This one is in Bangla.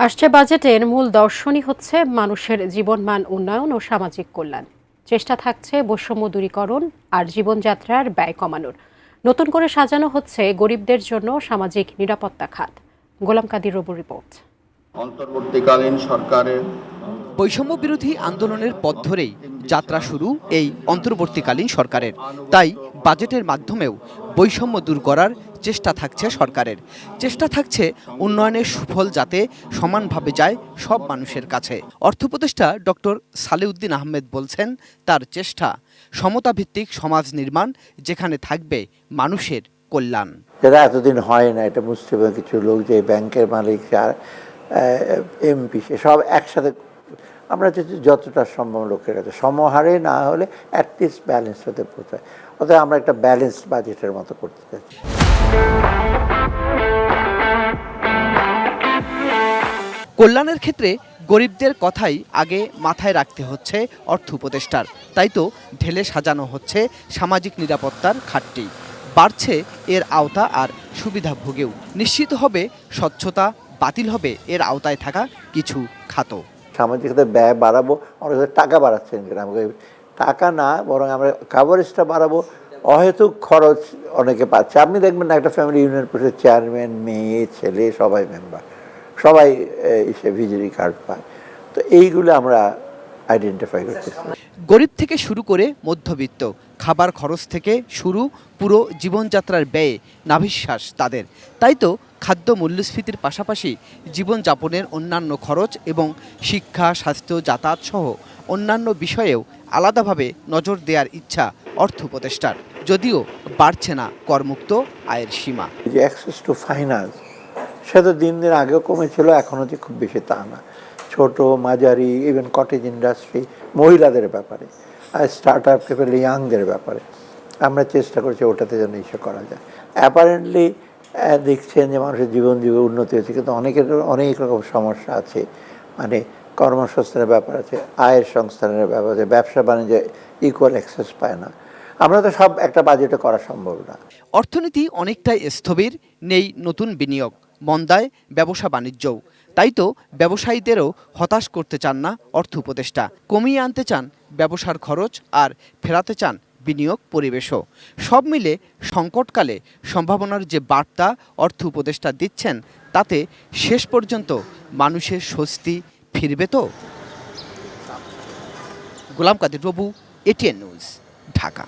আসছে বাজেটের মূল দর্শনই হচ্ছে মানুষের জীবনমান উন্নয়ন ও সামাজিক কল্যাণ। চেষ্টা থাকছে বৈষম্য দূরীকরণ আর জীবনযাত্রার ব্যয় কমানোর। নতুন করে সাজানো হচ্ছে গরিবদের জন্য সামাজিক নিরাপত্তা খাত। গোলাম কাদির রবুর রিপোর্ট। অন্তর্বর্তীকালীন সরকারের বৈষম্য বিরোধী আন্দোলনের পথ ধরেই যাত্রা শুরু এই অন্তর্বর্তীকালীন সরকারের। তাই বাজেটের মাধ্যমেও বৈষম্য দূর করার চেষ্টা থাকছে সরকারের। চেষ্টা থাকছে উন্নয়নের সুফল যাতে সমানভাবে যায় সব মানুষের কাছে। অর্থ উপদেষ্টা ডক্টর সালেউদ্দিন আহমেদ বলছেন, তার চেষ্টা সমতাভিত্তিক সমাজ নির্মাণ, যেখানে থাকবে মানুষের কল্যাণ। যেটা এতদিন হয় না, এটা বুঝতে হবে কিছু লোক যে ব্যাংকের মালিক আর এমপি সব একসাথে আমরা যতটা সম্ভব লোকের কাছে সমহারে না হলে অ্যাটলিস্ট ব্যালেন্স হতে পৌঁছায়। অতএব আমরা একটা ব্যালেন্সড বাজেটের মতো করতে চাচ্ছি। কল্যাণের ক্ষেত্রে গরিবদের কথাই আগে মাথায় রাখতে হচ্ছে অর্থ উপদেষ্টার। তাই তো ঢেলে সাজানো হচ্ছে সামাজিক নিরাপত্তার খাতটি। বাড়ছে এর আওতা আর সুবিধাভোগেও। নিশ্চিত হবে স্বচ্ছতা, বাতিল হবে এর আওতায় থাকা কিছু খাত। সামাজিক ব্যয় বাড়াবো, অনেক টাকা বাড়াচ্ছেন কিনা, আমাকে টাকা না বরং আমরা কাভারেজটা বাড়াবো। অহেতুক খরচ অনেকে পাচ্ছে। আপনি দেখবেন না, একটা ফ্যামিলি ইউনিয়ন পরিষদের চেয়ারম্যান, মেয়ে, ছেলে সবাই মেম্বার, সবাই এসে ভিজিটি কার্ড পায়। তো এইগুলো আমরা আইডেন্টিফাই করতেছি। গরিব থেকে শুরু করে মধ্যবিত্ত, খাবার খরচ থেকে শুরু পুরো জীবনযাত্রার ব্যয়ে নাভিশ্বাস তাদের। তাই তো খাদ্য মূল্যস্ফীতির পাশাপাশি জীবনযাপনের অন্যান্য খরচ এবং শিক্ষা, স্বাস্থ্য, যাতায়াত সহ অন্যান্য বিষয়েও আলাদাভাবে নজর দেওয়ার ইচ্ছা অর্থ উপদেষ্টার। যদিও বাড়ছে না করমুক্ত আয়ের সীমা। যে অ্যাক্সেস টু ফাইন্যান্স, সে তো দিন দিন আগেও কমেছিল, এখনও যে খুব বেশি তা না। ছোট, মাঝারি, ইভেন কটেজ ইন্ডাস্ট্রি, মহিলাদের ব্যাপারে আর স্টার্ট আপ ক্যাপিটাল ইয়াংদের ব্যাপারে আমরা চেষ্টা করছি ওটাতে যেন ইস্যু করা যায়। অ্যাপারেন্টলি দেখছেন যে মানুষের জীবন উন্নতি হয়েছে, কিন্তু অনেকের অনেক রকম সমস্যা আছে। মানে কর্মসংস্থানের ব্যাপার আছে, আয়ের সংস্থানের ব্যাপার আছে, ব্যবসা বাণিজ্যে ইকুয়াল অ্যাক্সেস পায় না। আমরা তো সব একটা বাজেটে করা সম্ভব না। অর্থনীতি অনেকটাই স্থবির, নেই নতুন বিনিয়োগ, মন্দায় ব্যবসা বাণিজ্যও। তাই তো ব্যবসায়ীদেরও হতাশ করতে চান না অর্থ উপদেষ্টা। কমিয়ে আনতে চান ব্যবসার খরচ আর ফেরাতে চান বিনিয়োগ পরিবেশও। সব মিলে সংকটকালে সম্ভাবনার যে বার্তা অর্থ উপদেষ্টা দিচ্ছেন, তাতে শেষ পর্যন্ত মানুষের স্বস্তি ফিরবে তো। গোলাম কাদির রবু, এটিএন নিউজ, ঢাকা।